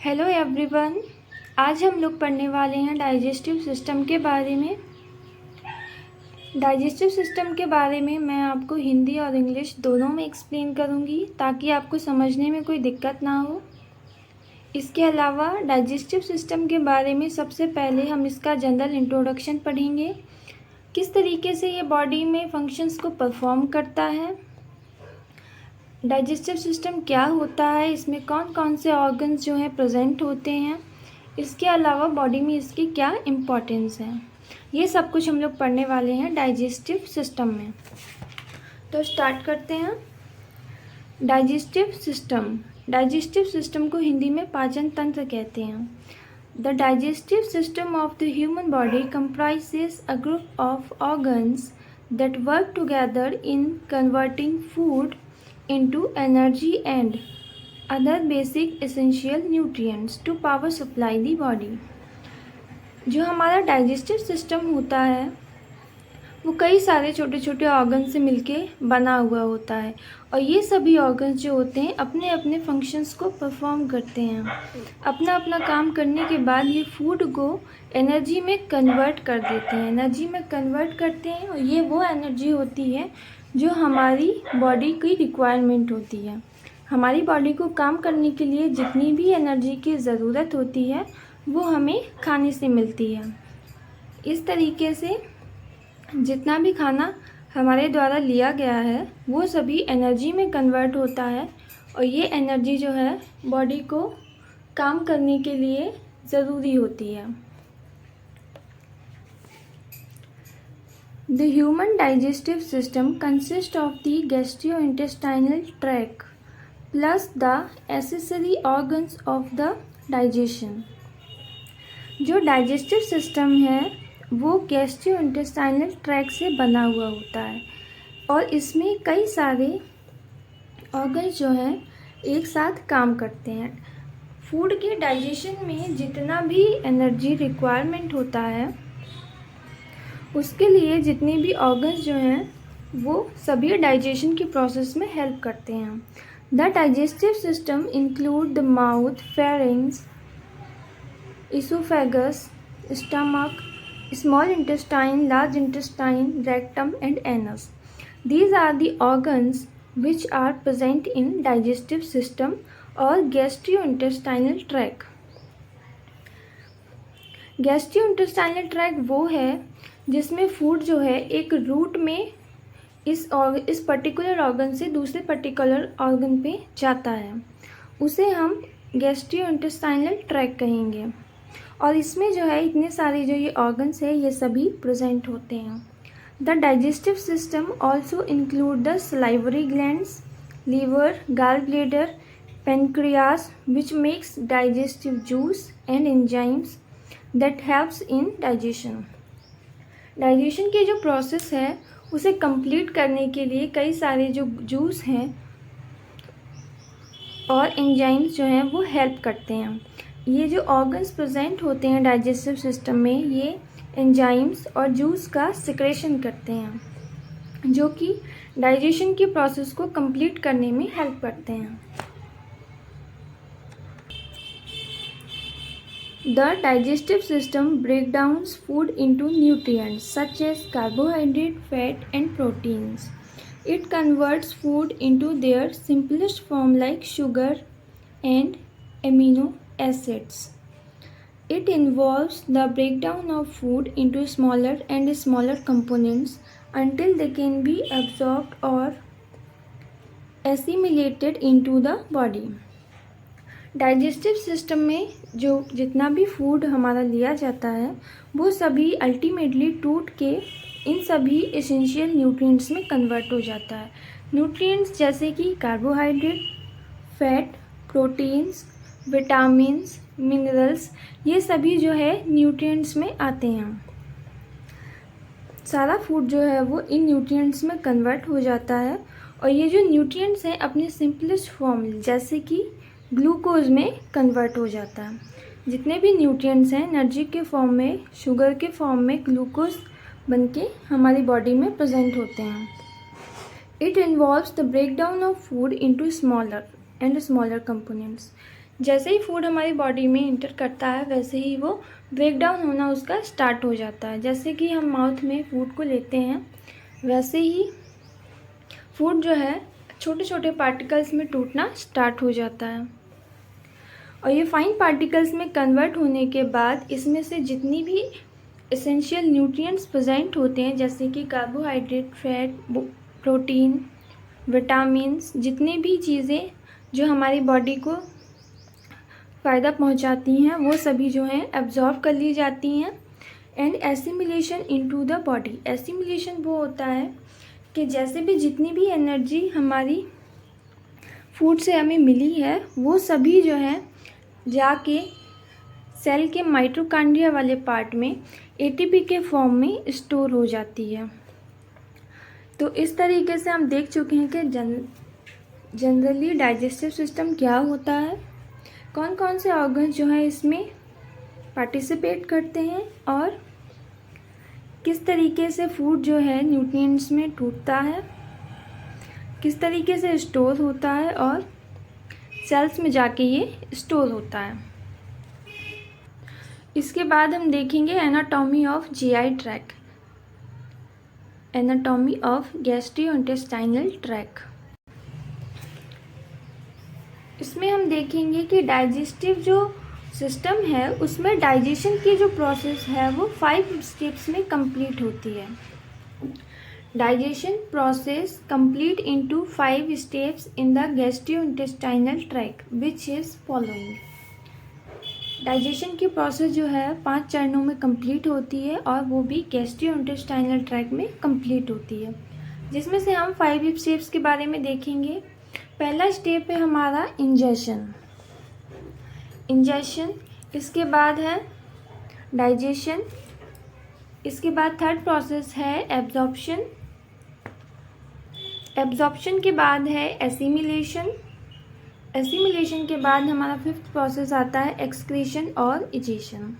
Hello everyone. आज हम लोग पढ़ने वाले हैं डाइजेस्टिव सिस्टम के बारे में। डाइजेस्टिव सिस्टम के बारे में मैं आपको हिंदी और इंग्लिश दोनों में एक्सप्लेन करूंगी ताकि आपको समझने में कोई दिक्कत ना हो। इसके अलावा डाइजेस्टिव सिस्टम के बारे में सबसे पहले हम इसका जनरल इंट्रोडक्शन पढ़ेंगे, किस तरीके से ये बॉडी में फंक्शंस को परफॉर्म करता है, डाइजेस्टिव सिस्टम क्या होता है, इसमें कौन कौन से ऑर्गन्स जो हैं प्रेजेंट होते हैं, इसके अलावा बॉडी में इसकी क्या इम्पोर्टेंस है, ये सब कुछ हम लोग पढ़ने वाले हैं डाइजेस्टिव सिस्टम में। तो स्टार्ट करते हैं। डाइजेस्टिव सिस्टम को हिंदी में पाचन तंत्र कहते हैं। The digestive system of the human body comprises a group of organs that work together in converting food into energy and other basic essential nutrients to power supply the body। जो हमारा digestive system होता है वो कई सारे छोटे छोटे organ से मिलके बना हुआ होता है और ये सभी ऑर्गन्स जो होते हैं अपने अपने फंक्शंस को परफॉर्म करते हैं। अपना अपना काम करने के बाद ये फूड को एनर्जी में कन्वर्ट कर देते हैं और ये वो एनर्जी होती है जो हमारी बॉडी की रिक्वायरमेंट होती है। हमारी बॉडी को काम करने के लिए जितनी भी एनर्जी की ज़रूरत होती है वो हमें खाने से मिलती है। इस तरीके से जितना भी खाना हमारे द्वारा लिया गया है वो सभी एनर्जी में कन्वर्ट होता है और ये एनर्जी जो है बॉडी को काम करने के लिए ज़रूरी होती है। The human digestive system consists of the gastrointestinal tract plus the accessory organs of the digestion। जो डाइजेस्टिव सिस्टम है वो गैस्ट्रोइंटेस्टाइनल ट्रैक्ट से बना हुआ होता है और इसमें कई सारे ऑर्गन्स जो हैं एक साथ काम करते हैं। फूड के डाइजेशन में जितना भी एनर्जी रिक्वायरमेंट होता है उसके लिए जितने भी ऑर्गन्स जो हैं वो सभी डाइजेशन की प्रोसेस में हेल्प करते हैं। The digestive system include the mouth, pharynx, oesophagus, stomach, small intestine, large intestine, rectum and anus. These are the organs which are present in digestive system और gastrointestinal tract। गैस्ट्रोइंटेस्टाइनल ट्रैक्ट वो है जिसमें food जो है एक root में इस particular organ से दूसरे पर्टिकुलर ऑर्गन पे जाता है, उसे हम गैस्ट्रोइंटेस्टाइनल ट्रैक्ट कहेंगे। और इसमें जो है इतने सारे जो ये ऑर्गन्स है ये सभी प्रेजेंट होते हैं। The digestive system also include the salivary glands, liver, gall bladder, pancreas which makes digestive juice and enzymes that helps in digestion. Digestion की जो प्रोसेस है उसे कंप्लीट करने के लिए कई सारे जो जूस हैं और एंजाइम्स जो हैं वो हेल्प करते हैं। ये जो ऑर्गन्स प्रेजेंट होते हैं डाइजेस्टिव सिस्टम में ये एंजाइम्स और जूस का सिक्रेशन करते हैं जो कि डाइजेशन की प्रोसेस को कंप्लीट करने में हेल्प करते हैं। The digestive system breaks down food into nutrients such as carbohydrate, fat and proteins. It converts food into their simplest form like sugar and amino acids. It involves the breakdown of food into smaller and smaller components until they can be absorbed or assimilated into the body। Digestive system में जो जितना भी food हमारा लिया जाता है वो सभी अल्टीमेटली टूट के इन सभी एसेंशियल न्यूट्रिएंट्स में कन्वर्ट हो जाता है। न्यूट्रिएंट्स जैसे कि carbohydrate, fat, proteins, vitamins, minerals, ये सभी जो है न्यूट्रिएंट्स में आते हैं। सारा फूड जो है वो इन न्यूट्रिएंट्स में कन्वर्ट हो जाता है और ये जो न्यूट्रिएंट्स हैं अपने सिंपलेस्ट फॉर्म जैसे कि ग्लूकोज में कन्वर्ट हो जाता है। जितने भी न्यूट्रिएंट्स हैं एनर्जी के फॉर्म में, शुगर के फॉर्म में ग्लूकोज बनके हमारी बॉडी में प्रेजेंट होते हैं। It involves the breakdown of food into smaller components. जैसे ही फूड हमारी बॉडी में इंटर करता है वैसे ही वो ब्रेक डाउन होना उसका स्टार्ट हो जाता है। जैसे कि हम माउथ में फूड को लेते हैं वैसे ही फूड जो है छोटे छोटे पार्टिकल्स में टूटना स्टार्ट हो जाता है और ये फाइन पार्टिकल्स में कन्वर्ट होने के बाद इसमें से जितनी भी एसेंशियल न्यूट्रिएंट्स प्रेजेंट होते हैं जैसे कि कार्बोहाइड्रेट, फैट, प्रोटीन, विटामिन्स, जितनी भी चीज़ें जो हमारी बॉडी को फ़ायदा पहुंचाती हैं वो सभी जो हैं एब्जॉर्ब कर ली जाती हैं and assimilation into the body. Assimilation वो होता है कि जैसे भी जितनी भी एनर्जी हमारी फूड से हमें मिली है वो सभी जो है जाके सेल के माइटोकॉन्ड्रिया वाले पार्ट में एटीपी के फॉर्म में स्टोर हो जाती है। तो इस तरीके से हम देख चुके हैं कि जनरली डाइजेस्टिव सिस्टम क्या होता है, कौन कौन से ऑर्गन्स जो हैं इसमें पार्टिसिपेट करते हैं और किस तरीके से फूड जो है न्यूट्रिएंट्स में टूटता है, किस तरीके से स्टोर होता है और सेल्स में जाके ये स्टोर होता है। इसके बाद हम देखेंगे anatomy of GI tract, anatomy of gastrointestinal tract. इसमें हम देखेंगे कि डाइजेस्टिव जो सिस्टम है उसमें डाइजेशन की जो प्रोसेस है वो 5 स्टेप्स में कंप्लीट होती है। Digestion process complete into 5 steps in the gastrointestinal tract which is following. Digestion की प्रोसेस जो है 5 चरणों में कंप्लीट होती है और वो भी गैस्ट्रोइंटेस्टाइनल ट्रैक्ट में कंप्लीट होती है, जिसमें से हम 5 स्टेप्स के बारे में देखेंगे। पहला स्टेप है हमारा इंजेशन, इसके बाद है डाइजेशन, इसके बाद थर्ड प्रोसेस है एब्जॉर्प्शन के बाद है एसिमिलेशन के बाद हमारा 5th प्रोसेस आता है एक्सक्रीशन और इजेशन।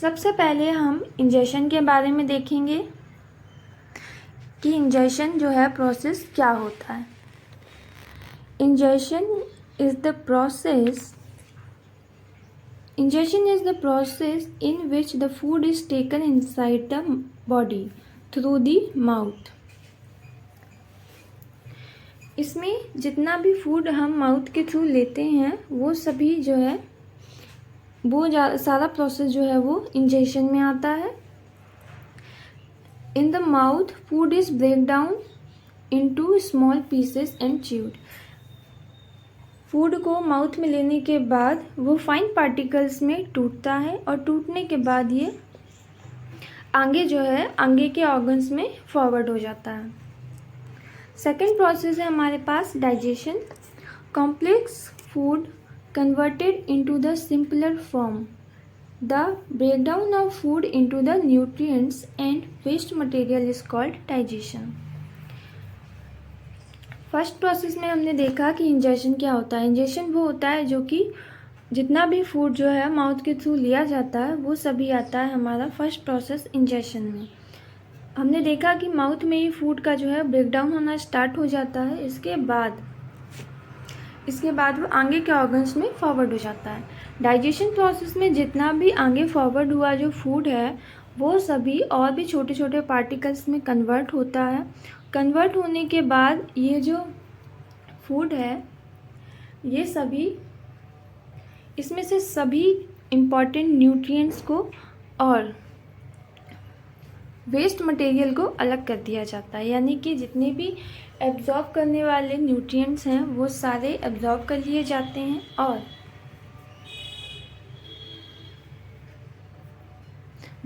सबसे पहले हम इंजेशन के बारे में देखेंगे कि इंजेशन जो है प्रोसेस क्या होता है। Ingestion is the process in which the food is taken inside the body through the mouth। इसमें जितना भी फूड हम माउथ के थ्रू लेते हैं वो सभी जो है वो सारा प्रोसेस जो है वो इंजेशन में आता है। In the mouth food is break down into small pieces and chewed. Food को माउथ में लेने के बाद वो फाइन पार्टिकल्स में टूटता है और टूटने के बाद ये आगे जो है आगे के ऑर्गन्स में फॉरवर्ड हो जाता है। सेकेंड प्रोसेस है हमारे पास digestion, complex food converted into the simpler form, the breakdown of food into the nutrients and waste material is called digestion. First process में हमने देखा कि इंजेशन क्या होता है। इंजेशन वो होता है जो कि जितना भी फूड जो है माउथ के थ्रू लिया जाता है वो सभी आता है हमारा फर्स्ट प्रोसेस इंजेशन में। हमने देखा कि माउथ में ही फूड का जो है ब्रेकडाउन होना स्टार्ट हो जाता है, इसके बाद वो आगे के ऑर्गन्स में फॉरवर्ड हो जाता है। डाइजेशन प्रोसेस में जितना भी आगे फॉरवर्ड हुआ जो फूड है वो सभी और भी छोटे छोटे पार्टिकल्स में कन्वर्ट होता है। कन्वर्ट होने के बाद ये जो फूड है ये सभी इसमें से सभी इम्पॉर्टेंट न्यूट्रिएंट्स को और वेस्ट मटेरियल को अलग कर दिया जाता है, यानी कि जितने भी एब्जॉर्ब करने वाले न्यूट्रिएंट्स हैं वो सारे एब्जॉर्ब कर लिए जाते हैं और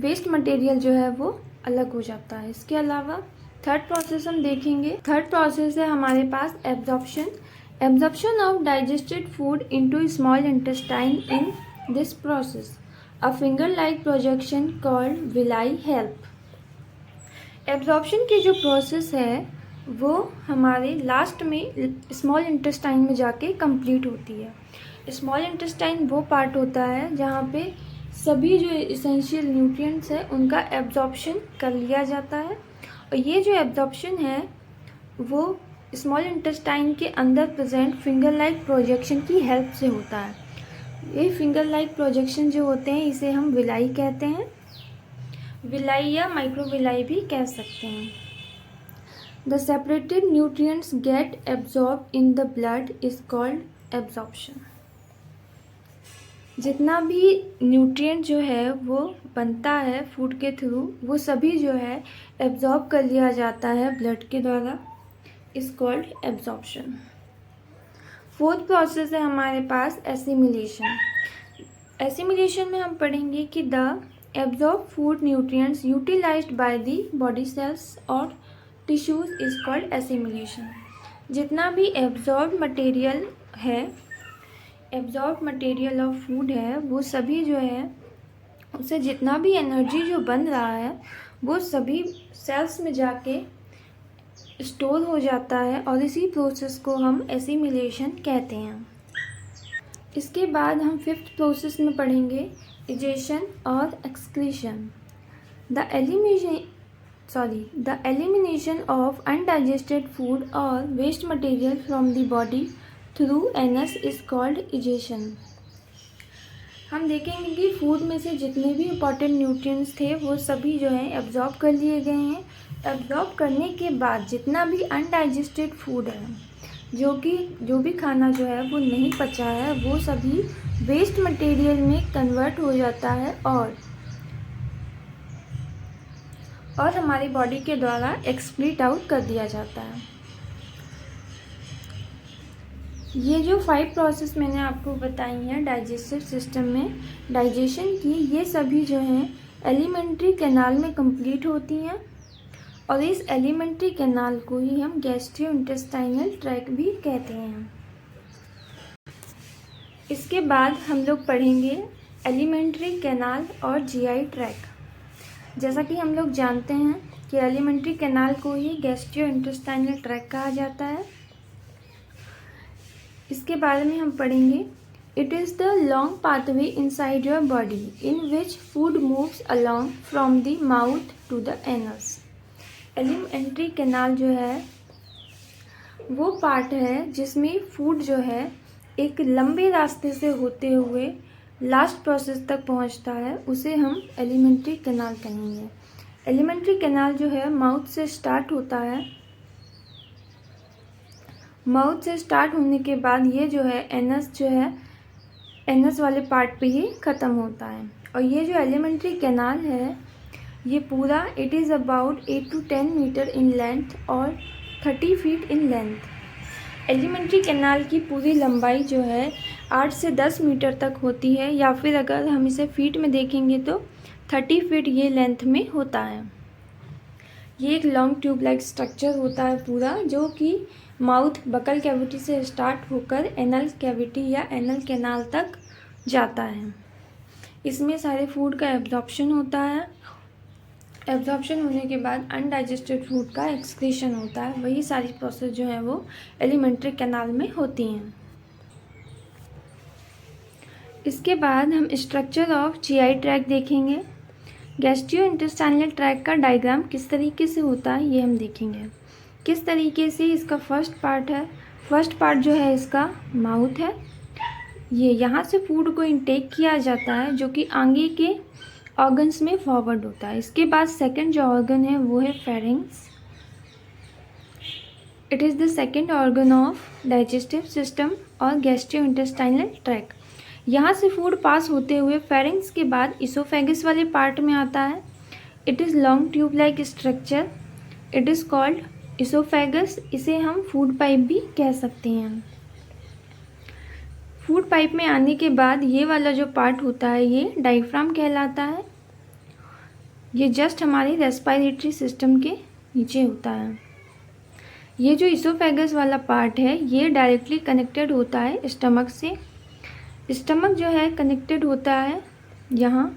वेस्ट मटेरियल जो है वो अलग हो जाता है। इसके अलावा थर्ड प्रोसेस हम देखेंगे। थर्ड प्रोसेस है हमारे पास absorption of digested food into small intestine. In this process a finger like projection called villi help. Absorption की जो प्रोसेस है वो हमारे लास्ट में स्मॉल इंटेस्टाइन में जाके कंप्लीट होती है। स्मॉल इंटेस्टाइन वो पार्ट होता है जहाँ पे सभी जो एसेंशियल न्यूट्रिएंट्स है उनका एब्जॉर्प्शन कर लिया जाता है और ये जो एब्जॉर्प्शन है वो स्मॉल इंटेस्टाइन के अंदर प्रेजेंट फिंगर लाइक प्रोजेक्शन की हेल्प से होता है। ये फिंगर लाइक प्रोजेक्शन जो होते हैं इसे हम विलाई कहते हैं, विलाई या माइक्रोविलाई भी कह सकते हैं। The separated nutrients get absorb in the blood is called absorption. जितना भी न्यूट्रिएंट जो है वो बनता है फूड के थ्रू, वो सभी जो है एब्जॉर्ब कर लिया जाता है ब्लड के द्वारा, is called absorption. Fourth process है हमारे पास एसिमिलेशन। एसिमिलेशन में हम पढ़ेंगे कि the absorb food nutrients utilised by the body cells और टिश्यूज इज कॉल्ड एसिमिलेशन। जितना भी एब्जॉर्ब मटेरियल है, एब्जॉर्ब मटेरियल ऑफ फूड है, वो सभी जो है उससे जितना भी एनर्जी जो बन रहा है वो सभी सेल्स में जाके स्टोर हो जाता है और इसी प्रोसेस को हम एसिमिलेशन कहते हैं। इसके बाद हम फिफ्थ प्रोसेस में पढ़ेंगे इजेशन और excretion. The elimination of undigested food और waste material from the body through anus is called egestion. हम देखेंगे कि फूड में से जितने भी इम्पॉर्टेंट न्यूट्रिएंट्स थे वो सभी जो है एब्जॉर्ब कर लिए गए हैं। एब्जॉर्ब करने के बाद जितना भी अनडाइजेस्टेड फूड है, जो भी खाना जो है वो नहीं पचा है, वो सभी वेस्ट मटेरियल में कन्वर्ट हो जाता है और हमारी बॉडी के द्वारा एक्सक्रीट आउट कर दिया जाता है। ये जो 5 प्रोसेस मैंने आपको बताई हैं डाइजेस्टिव सिस्टम में डाइजेशन की, ये सभी जो हैं एलिमेंट्री कैनाल में कंप्लीट होती हैं और इस एलिमेंट्री कैनाल को ही हम गैस्ट्रोइंटेस्टाइनल ट्रैक्ट भी कहते हैं। इसके बाद हम लोग पढ़ेंगे एलिमेंट्री कैनाल और जीआई ट्रैक्ट। जैसा कि हम लोग जानते हैं कि एलिमेंट्री कैनाल को ही गैस्ट्रोइंटेस्टाइनल ट्रैक्ट कहा जाता है। इसके बारे में हम पढ़ेंगे it is the long pathway inside your body in which food moves along from the mouth to the anus. Alimentary canal जो है वो पार्ट है जिसमें फूड जो है एक लंबे रास्ते से होते हुए लास्ट प्रोसेस तक पहुंचता है, उसे हम एलिमेंट्री कैनाल कहेंगे। एलिमेंट्री कैनाल जो है माउथ से स्टार्ट होता है, माउथ से स्टार्ट होने के बाद ये जो है एनस वाले पार्ट पे ही ख़त्म होता है। और ये जो एलिमेंट्री कैनाल है ये पूरा it is about 8 to 10 metre in length और 30 feet in length. Alimentary canal की पूरी लंबाई जो है 8 से 10 मीटर तक होती है, या फिर अगर हम इसे फीट में देखेंगे तो 30 फीट ये लेंथ में होता है। ये एक लॉन्ग ट्यूब लाइक स्ट्रक्चर होता है पूरा, जो कि माउथ बकल कैविटी से स्टार्ट होकर एनल कैविटी या एनल कैनाल तक जाता है। इसमें सारे फूड का एब्जॉर्प्शन होता है। एब्जॉर्प्शन होने के बाद अनडाइजेस्टेड फूड का एक्सक्रीशन होता है। वही सारी प्रोसेस जो है वो एलिमेंट्री कैनाल में होती हैं। इसके बाद हम स्ट्रक्चर ऑफ जीआई ट्रैक्ट देखेंगे। गैस्ट्रोइंटेस्टाइनल ट्रैक्ट का डायग्राम किस तरीके से होता है ये हम देखेंगे। किस तरीके से इसका फर्स्ट पार्ट है, फर्स्ट पार्ट जो है इसका माउथ है। ये यहाँ से फूड को इनटेक किया जाता है जो कि आगे के ऑर्गन्स में फॉरवर्ड होता है। इसके बाद सेकंड जो ऑर्गन है वो है pharynx. It is the second organ of digestive system और गैस्ट्रोइंटेस्टाइनल ट्रैक्ट। यहाँ से फूड पास होते हुए फेरिंग्स के बाद इसोफेगस वाले पार्ट में आता है। It is long tube like structure, it is called oesophagus. इसे हम फूड पाइप भी कह सकते हैं। फूड पाइप में आने के बाद ये वाला जो पार्ट होता है ये डायफ्राम कहलाता है। ये जस्ट हमारे रेस्पिरेटरी सिस्टम के नीचे होता है। ये जो इसोफेगस वाला पार्ट है ये डायरेक्टली कनेक्टेड होता है स्टमक से। स्टमक जो है कनेक्टेड होता है यहाँ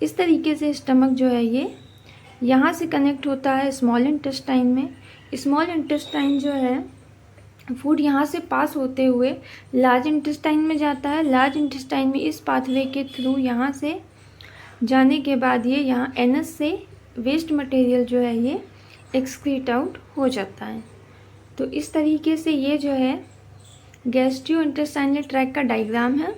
इस तरीके से। स्टमक जो है ये यहाँ से कनेक्ट होता है स्मॉल इंटेस्टाइन में। स्मॉल इंटेस्टाइन जो है फूड यहाँ से पास होते हुए लार्ज इंटेस्टाइन में जाता है। लार्ज इंटेस्टाइन में इस पाथवे के थ्रू यहाँ से जाने के बाद ये यहाँ एनस से वेस्ट मटेरियल जो है ये एक्सक्रीट आउट हो जाता है। तो इस तरीके से ये जो है गैस्ट्रो इंटेस्टाइनल ट्रैक्ट का डायग्राम है।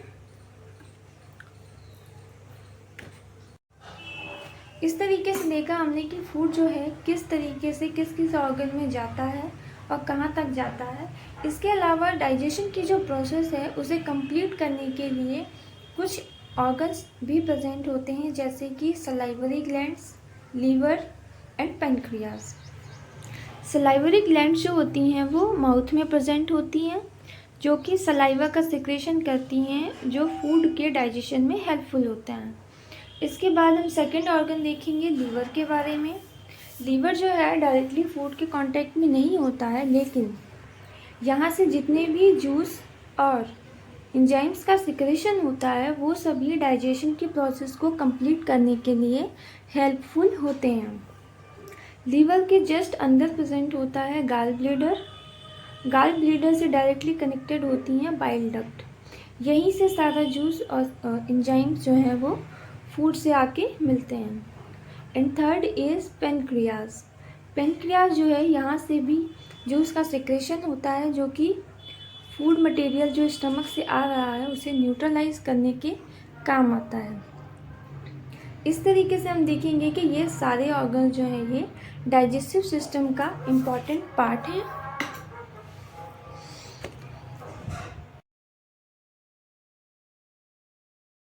इस तरीके से देखा हमने कि फूड जो है किस तरीके से किस किस ऑर्गन में जाता है और कहाँ तक जाता है। इसके अलावा डाइजेशन की जो प्रोसेस है उसे कंप्लीट करने के लिए कुछ ऑर्गन्स भी प्रेजेंट होते हैं, जैसे कि salivary glands, liver and pancreas. Salivary glands जो होती हैं वो माउथ में प्रेजेंट होती हैं, जो कि सलाइवा का सिक्रेशन करती हैं, जो फूड के डाइजेशन में हेल्पफुल होते हैं। इसके बाद हम सेकंड ऑर्गन देखेंगे लीवर के बारे में। लीवर जो है डायरेक्टली फूड के कांटेक्ट में नहीं होता है, लेकिन यहाँ से जितने भी जूस और एंजाइम्स का सिक्रेशन होता है वो सभी डाइजेशन की प्रोसेस को कंप्लीट करने के लिए हेल्पफुल होते हैं। लीवर के जस्ट अंदर प्रेजेंट होता है गाल ब्लैडर। गाल ब्लैडर से डायरेक्टली कनेक्टेड होती हैं बाइल डक्ट। यहीं से सारा जूस और एंजाइम्स जो हैं वो फूड से आके मिलते हैं। And third is pancreas. Pancreas जो है यहाँ से भी जूस का सिक्रेशन होता है, जो कि फूड मटेरियल जो स्टमक से आ रहा है उसे न्यूट्रलाइज करने के काम आता है। इस तरीके से हम देखेंगे कि ये सारे ऑर्गन जो हैं ये डाइजेस्टिव सिस्टम का इम्पॉर्टेंट पार्ट हैं।